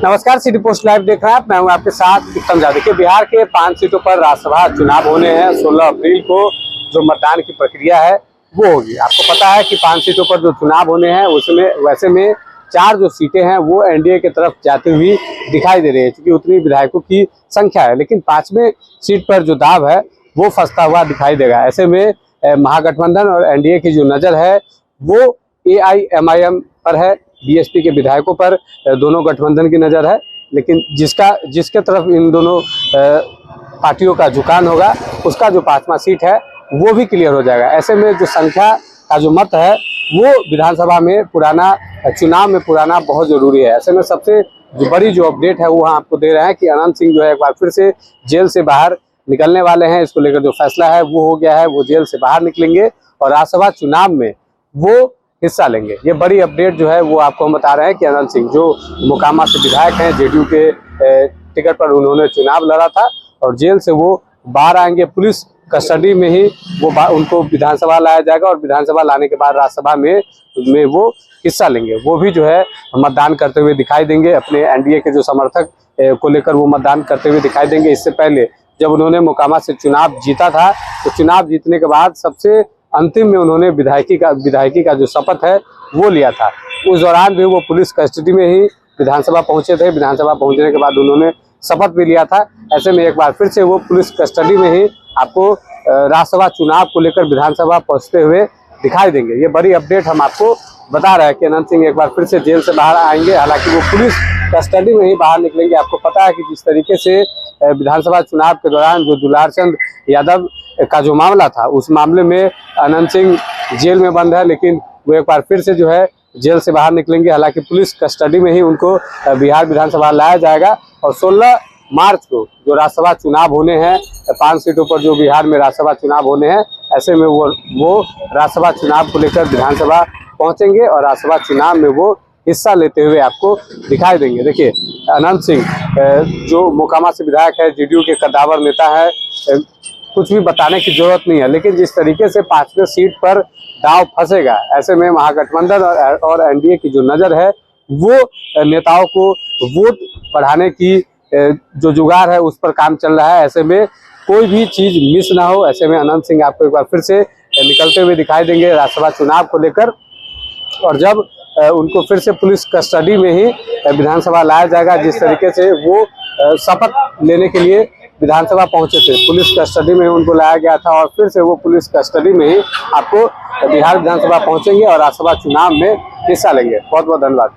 नमस्कार, city post live देख रहे हैं आप। मैं हूं आपके साथ उत्तम जादव। देखिए, बिहार के 5 सीटों पर राज्यसभा चुनाव होने हैं। 16 अप्रैल को जो मतदान की प्रक्रिया है वो होगी। आपको पता है कि 5 सीटों पर जो चुनाव होने हैं उसमें वैसे में 4 जो सीटें हैं वो एनडीए की तरफ जाती हुई दिखाई दे रही है, क्योंकि उतनी विधायकों की संख्या है। लेकिन 5वें सीट पर जो दाव है वो फंसता हुआ दिखाई देगा। ऐसे में महागठबंधन और एनडीए की जो नज़र है वो एआईएमआईएम पर है, बीएसपी के विधायकों पर दोनों गठबंधन की नज़र है। लेकिन जिसके तरफ इन दोनों पार्टियों का झुकान होगा उसका जो 5वां सीट है वो भी क्लियर हो जाएगा। ऐसे में जो संख्या का जो मत है वो विधानसभा में चुनाव में पुराना बहुत जरूरी है। ऐसे में सबसे बड़ी जो अपडेट है वो आपको दे रहे हैं कि अनंत सिंह जो है एक बार फिर से जेल से बाहर निकलने वाले हैं। इसको लेकर जो फैसला है वो हो गया है, वो जेल से बाहर निकलेंगे और राज्यसभा चुनाव में वो हिस्सा लेंगे। ये बड़ी अपडेट जो है वो आपको हम बता रहे हैं कि अनंत सिंह जो मोकामा से विधायक हैं, जेडीयू के टिकट पर उन्होंने चुनाव लड़ा था और जेल से वो बाहर आएंगे। पुलिस कस्टडी में ही उनको विधानसभा लाया जाएगा और विधानसभा लाने के बाद राज्यसभा में वो हिस्सा लेंगे। वो भी जो है मतदान करते हुए दिखाई देंगे। अपने एनडीए के जो समर्थक को लेकर वो मतदान करते हुए दिखाई देंगे। इससे पहले जब उन्होंने मोकामा से चुनाव जीता था तो चुनाव जीतने के बाद सबसे अंतिम में उन्होंने विधायकी का जो शपथ है वो लिया था। उस दौरान भी वो पुलिस कस्टडी में ही विधानसभा पहुंचे थे। विधानसभा पहुंचने के बाद उन्होंने शपथ भी लिया था। ऐसे में एक बार फिर से वो पुलिस कस्टडी में ही आपको राज्यसभा चुनाव को लेकर विधानसभा पहुंचते हुए दिखाई देंगे। ये बड़ी अपडेट हम आपको बता रहे हैं कि अनंत सिंह एक बार फिर से जेल से बाहर आएंगे। हालांकि वो पुलिस कस्टडी में ही बाहर निकलेंगे। आपको पता है कि जिस तरीके से विधानसभा चुनाव के दौरान जो दुलार चंद यादव का जो मामला था उस मामले में अनंत सिंह जेल में बंद है, लेकिन वो एक बार फिर से जो है जेल से बाहर निकलेंगे। हालांकि पुलिस कस्टडी में ही उनको बिहार विधानसभा लाया जाएगा और 16 मार्च को जो राज्यसभा चुनाव होने हैं, 5 सीटों पर जो बिहार में राज्यसभा चुनाव होने हैं, ऐसे में वो राज्यसभा चुनाव को लेकर विधानसभा पहुंचेंगे और राज्यसभा चुनाव में वो हिस्सा लेते हुए आपको दिखाई देंगे। देखिए, अनंत सिंह जो मोकामा से विधायक है, जेडीयू के कद्दावर नेता है, कुछ भी बताने की जरूरत नहीं है। लेकिन जिस तरीके से 5वें सीट पर दाव फंसेगा, ऐसे में महागठबंधन और एनडीए की जो नज़र है वो नेताओं को वोट बढ़ाने की जो जुगाड़ है उस पर काम चल रहा है। ऐसे में कोई भी चीज़ मिस ना हो। ऐसे में अनंत सिंह आपको एक बार फिर से निकलते हुए दिखाई देंगे राज्यसभा चुनाव को लेकर। और जब उनको फिर से पुलिस कस्टडी में ही विधानसभा लाया जाएगा, जिस तरीके से वो शपथ लेने के लिए विधानसभा पहुंचे थे, पुलिस कस्टडी में उनको लाया गया था और फिर से वो पुलिस कस्टडी में ही आपको बिहार विधानसभा पहुंचेंगे और राज्यसभा चुनाव में हिस्सा लेंगे। बहुत बहुत धन्यवाद।